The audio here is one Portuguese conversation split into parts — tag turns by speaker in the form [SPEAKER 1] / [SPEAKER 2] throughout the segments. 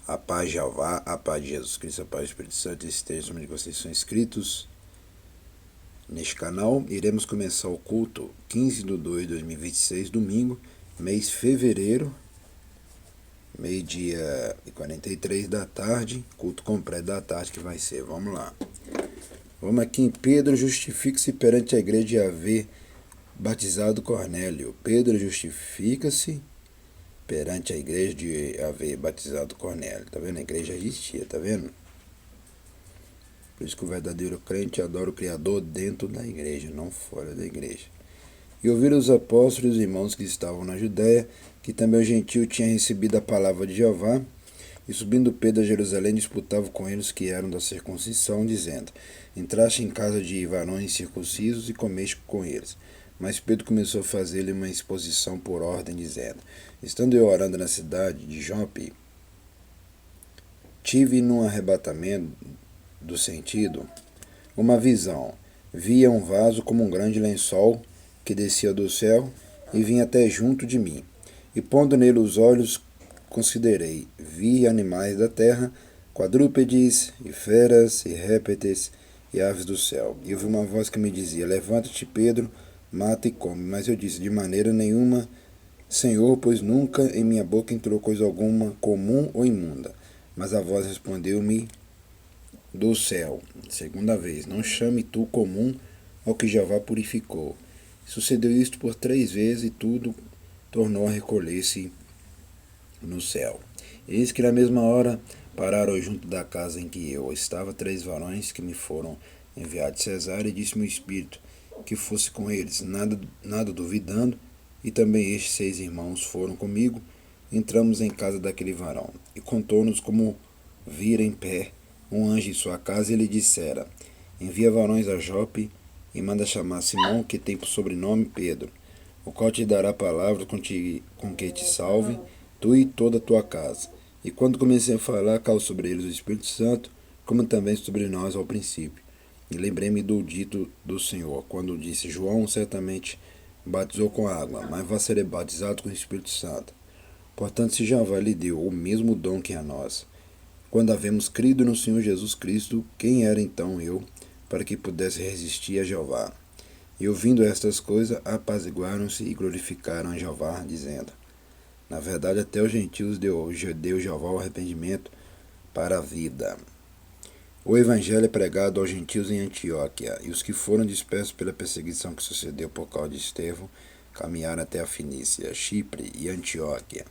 [SPEAKER 1] A paz de Jeová, a paz de Jesus Cristo, a paz do Espírito Santo estejam onde vocês são inscritos neste canal. Iremos começar o culto 15/2/2026, domingo, mês de fevereiro, meio-dia e 43 da tarde, culto completo da tarde que vai ser. Vamos lá. Vamos aqui em Pedro, justifica-se perante a igreja de haver batizado Cornélio. Pedro justifica-se perante a igreja de haver batizado Cornélio. Tá vendo? A igreja existia, tá vendo? Por isso que o verdadeiro crente adora o Criador dentro da igreja, não fora da igreja. E ouviram os apóstolos e os irmãos que estavam na Judéia, que também o gentio tinha recebido a palavra de Jeová, e subindo Pedro a Jerusalém, disputava com eles que eram da circuncisão, dizendo: Entraste em casa de varões circuncisos e comeste com eles. Mas Pedro começou a fazer-lhe uma exposição por ordem, dizendo: Estando eu orando na cidade de Jope, tive num arrebatamento do sentido uma visão. Via um vaso como um grande lençol que descia do céu e vinha até junto de mim. E pondo nele os olhos, considerei. Vi animais da terra, quadrúpedes, e feras, e répteis, e aves do céu. E ouvi uma voz que me dizia: Levanta-te, Pedro, mata e come. Mas eu disse: De maneira nenhuma, Senhor, pois nunca em minha boca entrou coisa alguma comum ou imunda. Mas a voz respondeu-me do céu, segunda vez: Não chame tu comum ao que Jeová purificou. Sucedeu isto por 3 vezes, e tudo tornou a recolher-se no céu. Eis que na mesma hora pararam junto da casa em que eu estava 3 varões que me foram enviados de Cesareia, e disse-me o Espírito que fosse com eles, nada duvidando, e também estes 6 irmãos foram comigo. Entramos em casa daquele varão, e contou-nos como vira em pé um anjo em sua casa, e lhe dissera: Envia varões a Jope, e manda chamar Simão, que tem por sobrenome Pedro, o qual te dará palavras com que te salve, tu e toda a tua casa. E quando comecei a falar, caiu sobre eles o Espírito Santo, como também sobre nós ao princípio. E lembrei-me do dito do Senhor, quando disse: João certamente batizou com água, mas vai ser batizado com o Espírito Santo. Portanto, se Jeová lhe deu o mesmo dom que a nós, quando havemos crido no Senhor Jesus Cristo, quem era então eu, para que pudesse resistir a Jeová? E ouvindo estas coisas, apaziguaram-se e glorificaram a Jeová, dizendo: Na verdade, até os gentios deu Jeová o arrependimento para a vida. O evangelho é pregado aos gentios em Antioquia, e os que foram dispersos pela perseguição que sucedeu por causa de Estevão caminharam até a Fenícia, Chipre e Antioquia,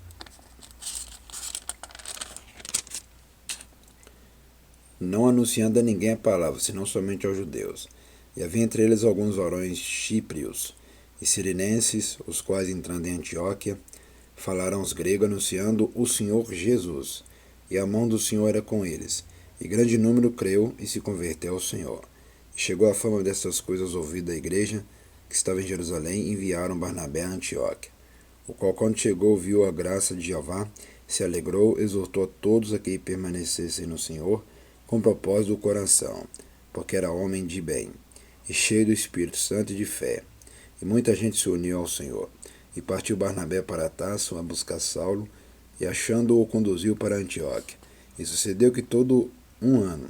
[SPEAKER 1] não anunciando a ninguém a palavra, senão somente aos judeus. E havia entre eles alguns varões chíprios e sirinenses, os quais, entrando em Antioquia, falaram aos gregos, anunciando o Senhor Jesus. E a mão do Senhor era com eles. E grande número creu e se converteu ao Senhor. E chegou a fama dessas coisas aos ouvidos da igreja, que estava em Jerusalém, e enviaram Barnabé a Antioquia. O qual, quando chegou, viu a graça de Jeová, se alegrou, exortou a todos a que permanecessem no Senhor, com propósito do coração, porque era homem de bem, e cheio do Espírito Santo e de fé. E muita gente se uniu ao Senhor. E partiu Barnabé para Tarso a buscar Saulo, e achando-o, conduziu para Antioquia. E sucedeu que todo um ano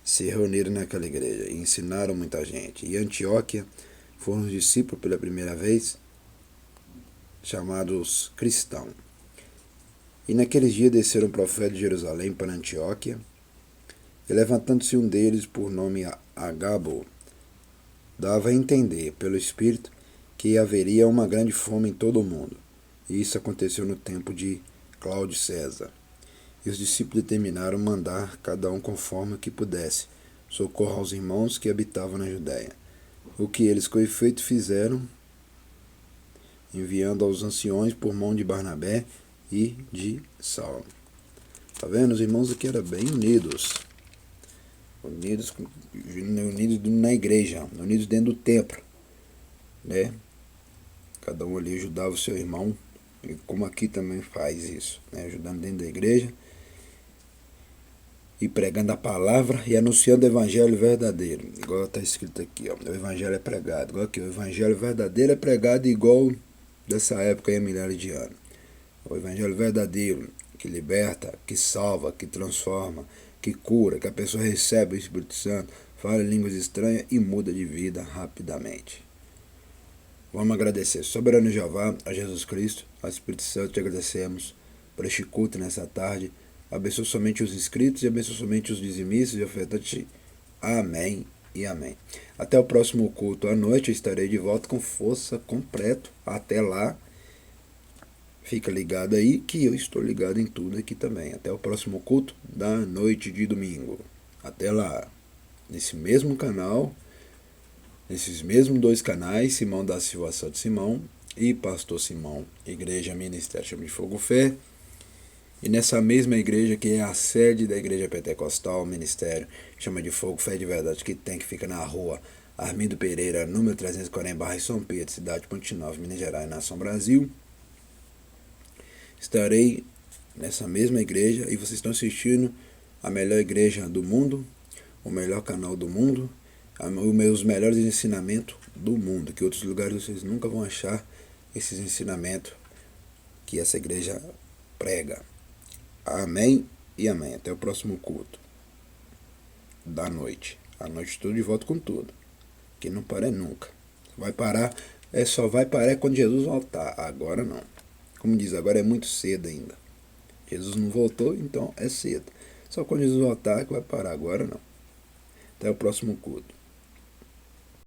[SPEAKER 1] se reuniram naquela igreja, e ensinaram muita gente. E Antioquia foram os discípulos pela primeira vez, chamados cristãos. E naqueles dias desceram profetas de Jerusalém para Antioquia, e levantando-se um deles, por nome Agabo, dava a entender, pelo Espírito, que haveria uma grande fome em todo o mundo. E isso aconteceu no tempo de Cláudio César. E os discípulos determinaram mandar, cada um conforme o que pudesse, socorro aos irmãos que habitavam na Judéia. O que eles com efeito fizeram, enviando aos anciões por mão de Barnabé e de Saulo. Tá vendo? Os irmãos aqui eram bem unidos. Unidos na igreja, unidos dentro do templo, né? Cada um ali ajudava o seu irmão, como aqui também faz isso, né? Ajudando dentro da igreja e pregando a palavra e anunciando o evangelho verdadeiro, igual está escrito aqui, ó. O evangelho é pregado, igual aqui, o evangelho verdadeiro é pregado igual dessa época aí, há milhares de anos. O evangelho verdadeiro, que liberta, que salva, que transforma, que cura, que a pessoa recebe o Espírito Santo, fala línguas estranhas e muda de vida rapidamente. Vamos agradecer, soberano Jeová, a Jesus Cristo, ao Espírito Santo, te agradecemos por este culto nessa tarde. Abençoa somente os inscritos e abençoa somente os dizimistas e ofertantes. Amém e amém. Até o próximo culto à noite, eu estarei de volta com força completa. Até lá, fica ligado aí que eu estou ligado em tudo aqui também. Até o próximo culto da noite de domingo. Até lá, nesse mesmo canal, nesses mesmos 2 canais, Simão da Silva Santo Simão e Pastor Simão, Igreja Ministério Chama de Fogo Fé. E nessa mesma igreja, que é a sede da Igreja Pentecostal, Ministério Chama de Fogo Fé de Verdade, que tem, que fica na rua Armindo Pereira, número 340, bairro São Pedro, cidade Ponte Nova, Minas Gerais, nação Brasil. Estarei nessa mesma igreja e vocês estão assistindo a melhor igreja do mundo, o melhor canal do mundo, os melhores ensinamentos do mundo, que outros lugares vocês nunca vão achar esses ensinamentos que essa igreja prega. Amém e amém. Até o próximo culto da noite. À noite estou de volta com tudo. Que não para nunca. Vai parar, só vai parar quando Jesus voltar. Agora não. Como diz, agora é muito cedo ainda. Jesus não voltou, então é cedo. Só quando Jesus voltar que vai parar. Agora não. Até o próximo culto.